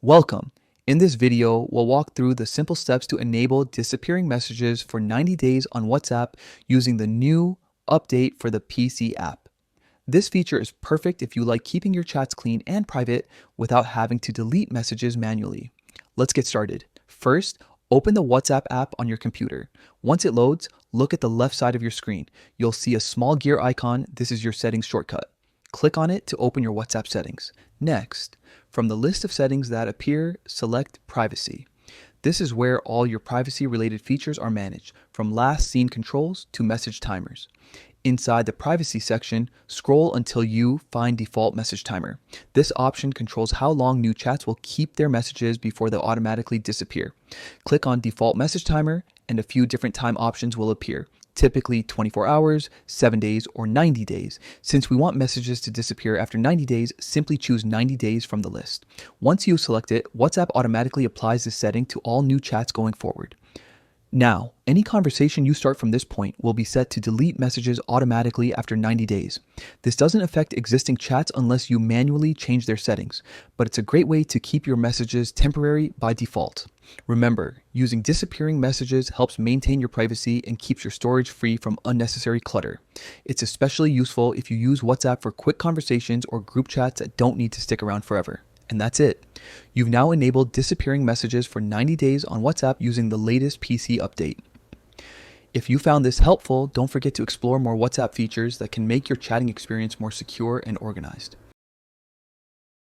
Welcome. In this video, we'll walk through the simple steps to enable disappearing messages for 90 days on WhatsApp using the new update for the PC app. This feature is perfect if you like keeping your chats clean and private without having to delete messages manually. Let's get started. First, open the WhatsApp app on your computer. Once it loads, look at the left side of your screen. You'll see a small gear icon. This is your settings shortcut. Click on it to open your WhatsApp settings. Next, from the list of settings that appear, select Privacy. This is where all your privacy-related features are managed, from last seen controls to message timers. Inside the Privacy section, scroll until you find Default Message Timer. This option controls how long new chats will keep their messages before they automatically disappear. Click on Default Message Timer and a few different time options will appear. Typically 24 hours, 7 days, or 90 days. Since we want messages to disappear after 90 days, simply choose 90 days from the list. Once you select it, WhatsApp automatically applies this setting to all new chats going forward. Now, any conversation you start from this point will be set to delete messages automatically after 90 days. This doesn't affect existing chats unless you manually change their settings, but it's a great way to keep your messages temporary by default. Remember, using disappearing messages helps maintain your privacy and keeps your storage free from unnecessary clutter. It's especially useful if you use WhatsApp for quick conversations or group chats that don't need to stick around forever. And that's it. You've now enabled disappearing messages for 90 days on WhatsApp using the latest PC update. If you found this helpful, don't forget to explore more WhatsApp features that can make your chatting experience more secure and organized.